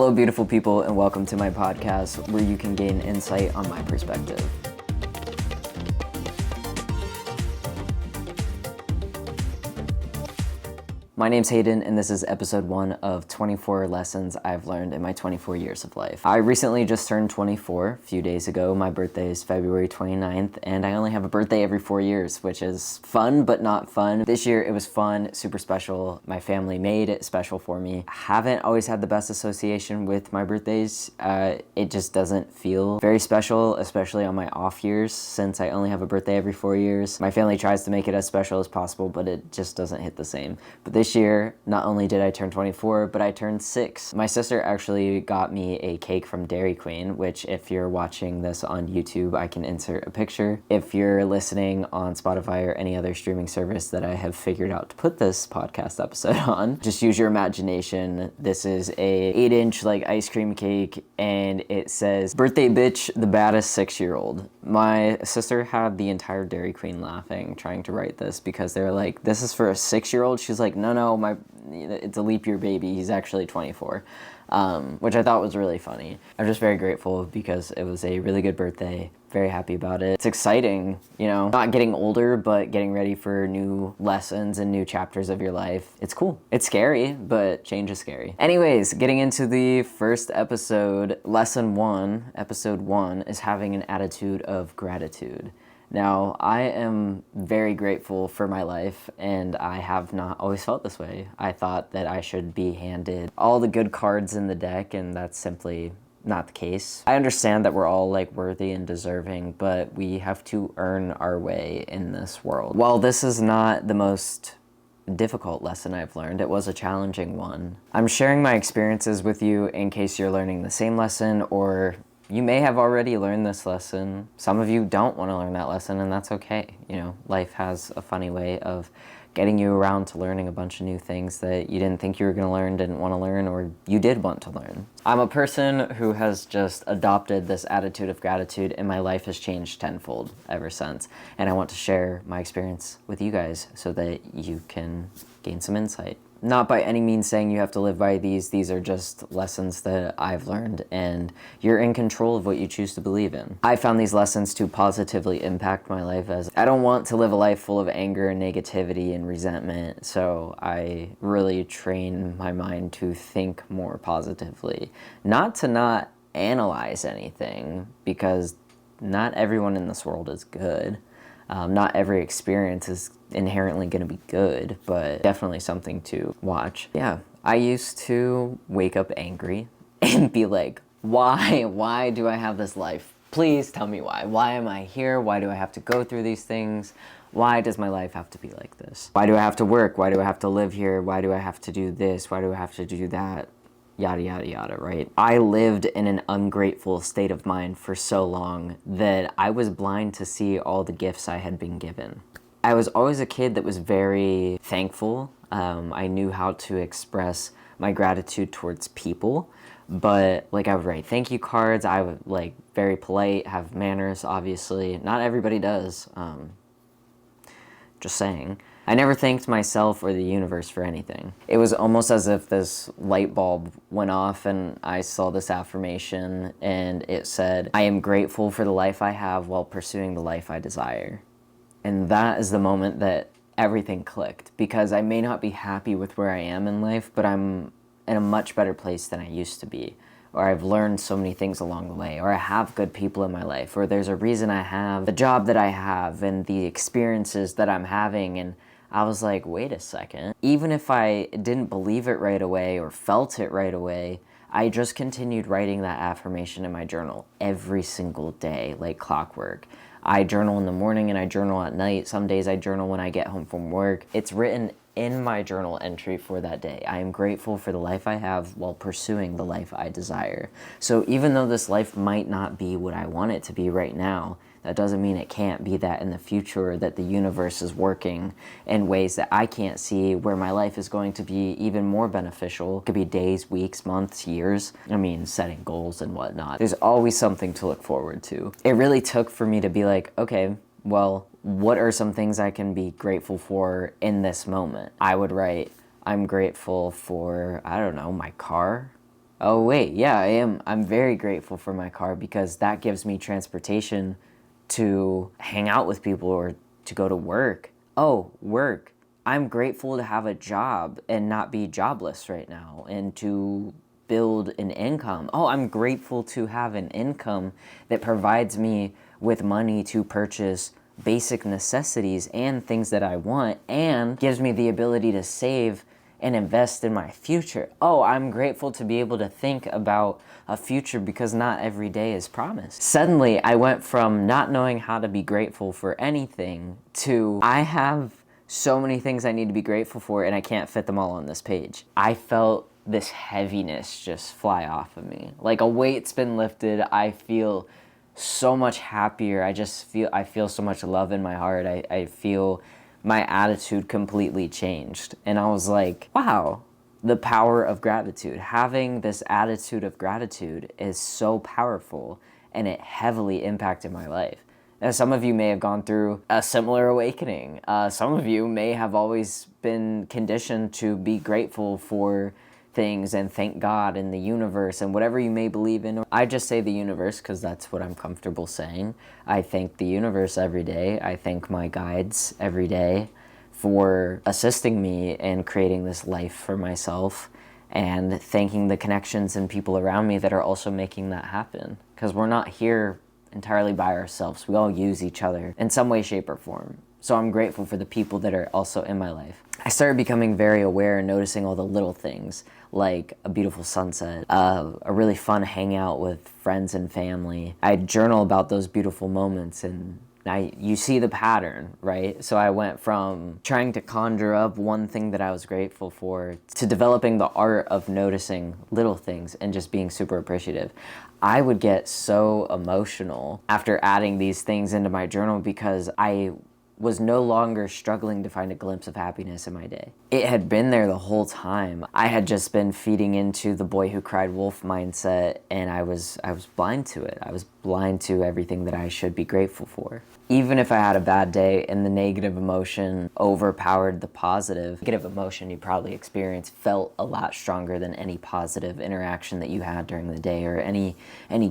Hello, beautiful people, and welcome to my podcast where you can gain insight on my perspective. My name's Hayden, and this is episode 1 of 24 lessons I've learned in my 24 years of life. I recently just turned 24 a few days ago. My birthday is February 29th, and I only have a birthday every 4 years, which is fun, but not fun. This year, it was fun, super special. My family made it special for me. I haven't always had the best association with my birthdays. It just doesn't feel very special, especially on my off years, since I only have a birthday every 4 years. My family tries to make it as special as possible, but it just doesn't hit the same. But this year, not only did I turn 24, but I turned 6. My sister actually got me a cake from Dairy Queen, which if you're watching this on YouTube, I can insert a picture. If you're listening on Spotify or any other streaming service that I have figured out to put this podcast episode on, just use your imagination. This is a 8-inch ice cream cake, and it says, "Birthday bitch, the baddest 6-year-old." My sister had the entire Dairy Queen laughing, trying to write this because they're like, "This is for a 6-year-old?" She's like, no, it's a leap year baby. He's actually 24, which I thought was really funny. I'm just very grateful because it was a really good birthday. Very happy about it. It's exciting, not getting older, but getting ready for new lessons and new chapters of your life. It's cool. It's scary, but change is scary. Anyways, getting into the first episode, lesson 1, episode 1 is having an attitude of gratitude. Now, I am very grateful for my life, and I have not always felt this way. I thought that I should be handed all the good cards in the deck, and that's simply not the case. I understand that we're all worthy and deserving, but we have to earn our way in this world. While this is not the most difficult lesson I've learned, it was a challenging one. I'm sharing my experiences with you in case you're learning the same lesson, or you may have already learned this lesson. Some of you don't want to learn that lesson, and that's okay. Life has a funny way of getting you around to learning a bunch of new things that you didn't think you were going to learn, didn't want to learn, or you did want to learn. I'm a person who has just adopted this attitude of gratitude, and my life has changed tenfold ever since. And I want to share my experience with you guys so that you can gain some insight. Not by any means saying you have to live by these. These are just lessons that I've learned, and you're in control of what you choose to believe in. I found these lessons to positively impact my life, as I don't want to live a life full of anger and negativity and resentment, so I really train my mind to think more positively. Not to not analyze anything, because not everyone in this world is good. Not every experience is inherently going to be good, but definitely something to watch. Yeah, I used to wake up angry and be like, why do I have this life? Please tell me why. Why am I here? Why do I have to go through these things? Why does my life have to be like this? Why do I have to work? Why do I have to live here? Why do I have to do this? Why do I have to do that? Yada, yada, yada, right? I lived in an ungrateful state of mind for so long that I was blind to see all the gifts I had been given. I was always a kid that was very thankful. I knew how to express my gratitude towards people, but I would write thank you cards. I would very polite, have manners, obviously. Not everybody does. Just saying. I never thanked myself or the universe for anything. It was almost as if this light bulb went off and I saw this affirmation, and it said, "I am grateful for the life I have while pursuing the life I desire." And that is the moment that everything clicked, because I may not be happy with where I am in life, but I'm in a much better place than I used to be. Or I've learned so many things along the way, or I have good people in my life, or there's a reason I have the job that I have and the experiences that I'm having. And I was like, wait a second. Even if I didn't believe it right away or felt it right away, I just continued writing that affirmation in my journal every single day, like clockwork. I journal in the morning and I journal at night. Some days I journal when I get home from work. It's written in my journal entry for that day. I am grateful for the life I have while pursuing the life I desire. So even though this life might not be what I want it to be right now, that doesn't mean it can't be that in the future, that the universe is working in ways that I can't see, where my life is going to be even more beneficial. It could be days, weeks, months, years. Setting goals and whatnot. There's always something to look forward to. It really took for me to be like, okay, well, what are some things I can be grateful for in this moment? I would write, I'm grateful for, I don't know, my car, Oh wait, yeah, I am. I'm very grateful for my car because that gives me transportation to hang out with people or to go to work. Oh, work. I'm grateful to have a job and not be jobless right now and to build an income. Oh, I'm grateful to have an income that provides me with money to purchase basic necessities and things that I want and gives me the ability to save and invest in my future. Oh, I'm grateful to be able to think about a future because not every day is promised. Suddenly, I went from not knowing how to be grateful for anything to I have so many things I need to be grateful for and I can't fit them all on this page. I felt this heaviness just fly off of me. Like a weight's been lifted. I feel so much happier. I feel so much love in my heart. I feel my attitude completely changed. And I was like, wow, the power of gratitude. Having this attitude of gratitude is so powerful and it heavily impacted my life. Now, some of you may have gone through a similar awakening. Some of you may have always been conditioned to be grateful for things and thank God and the universe and whatever you may believe in. I just say the universe because that's what I'm comfortable saying. I thank the universe every day. I thank my guides every day for assisting me in creating this life for myself and thanking the connections and people around me that are also making that happen. Because we're not here entirely by ourselves. We all use each other in some way, shape, or form. So I'm grateful for the people that are also in my life. I started becoming very aware and noticing all the little things, like a beautiful sunset, a really fun hangout with friends and family. I journal about those beautiful moments and you see the pattern, right? So I went from trying to conjure up one thing that I was grateful for to developing the art of noticing little things and just being super appreciative. I would get so emotional after adding these things into my journal because I was no longer struggling to find a glimpse of happiness in my day. It had been there the whole time. I had just been feeding into the boy who cried wolf mindset and I was blind to it. I was blind to everything that I should be grateful for. Even if I had a bad day and the negative emotion overpowered the positive, negative emotion you probably experienced felt a lot stronger than any positive interaction that you had during the day or any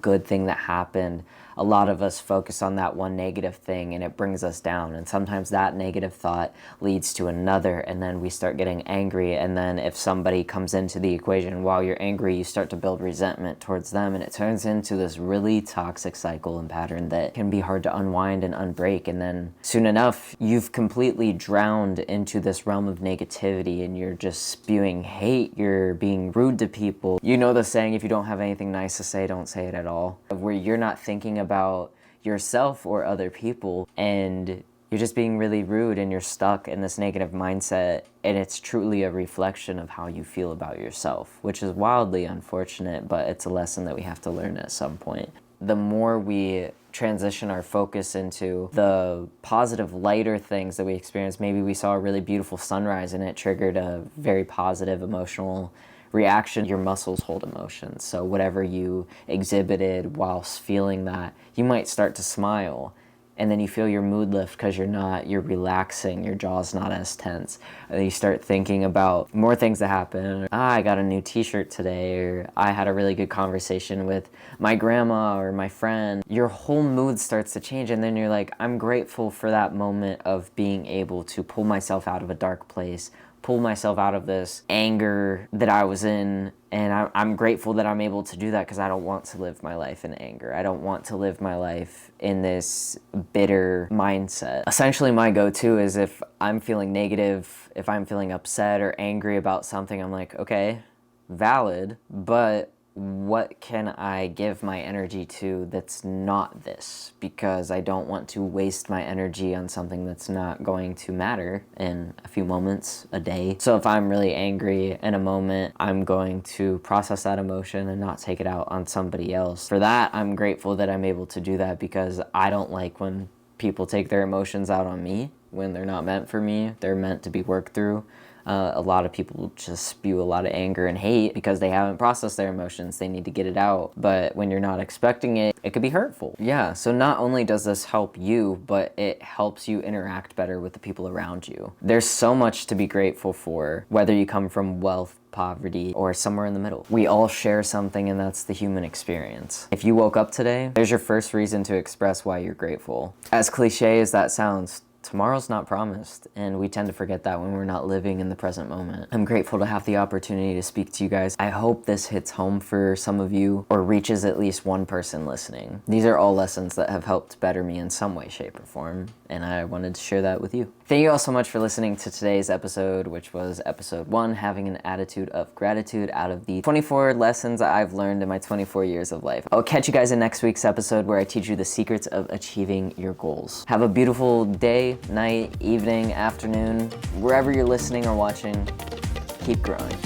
good thing that happened. A lot of us focus on that one negative thing and it brings us down. And sometimes that negative thought leads to another and then we start getting angry. And then if somebody comes into the equation while you're angry, you start to build resentment towards them and it turns into this really toxic cycle and pattern that can be hard to unwind and unbreak. And then soon enough, you've completely drowned into this realm of negativity and you're just spewing hate. You're being rude to people. You know the saying, if you don't have anything nice to say, don't say it at all. Where you're not thinking about yourself or other people and you're just being really rude and you're stuck in this negative mindset and it's truly a reflection of how you feel about yourself, which is wildly unfortunate, but it's a lesson that we have to learn at some point. The more we transition our focus into the positive, lighter things that we experience, maybe we saw a really beautiful sunrise and it triggered a very positive emotional reaction. Your muscles hold emotions. So whatever you exhibited whilst feeling that, you might start to smile and then you feel your mood lift because you're relaxing, your jaw's not as tense. And then you start thinking about more things that happen. I got a new t-shirt today, or I had a really good conversation with my grandma or my friend. Your whole mood starts to change and then you're like, I'm grateful for that moment of being able to pull myself out of a dark place, pull myself out of this anger that I was in, and I'm grateful that I'm able to do that because I don't want to live my life in anger. I don't want to live my life in this bitter mindset. Essentially, my go-to is if I'm feeling negative, if I'm feeling upset or angry about something, I'm like, okay, valid, but what can I give my energy to that's not this? Because I don't want to waste my energy on something that's not going to matter in a few moments, a day. So if I'm really angry in a moment, I'm going to process that emotion and not take it out on somebody else. For that, I'm grateful that I'm able to do that because I don't like when people take their emotions out on me when they're not meant for me. They're meant to be worked through. A lot of people just spew a lot of anger and hate because they haven't processed their emotions. They need to get it out. But when you're not expecting it, it could be hurtful. Yeah, so not only does this help you, but it helps you interact better with the people around you. There's so much to be grateful for, whether you come from wealth, poverty, or somewhere in the middle. We all share something, and that's the human experience. If you woke up today, there's your first reason to express why you're grateful. As cliche as that sounds, tomorrow's not promised, and we tend to forget that when we're not living in the present moment. I'm grateful to have the opportunity to speak to you guys. I hope this hits home for some of you, or reaches at least one person listening. These are all lessons that have helped better me in some way, shape, or form, and I wanted to share that with you. Thank you all so much for listening to today's episode, which was episode 1, having an attitude of gratitude, out of the 24 lessons I've learned in my 24 years of life. I'll catch you guys in next week's episode, where I teach you the secrets of achieving your goals. Have a beautiful day, night, evening, afternoon, wherever you're listening or watching. Keep growing.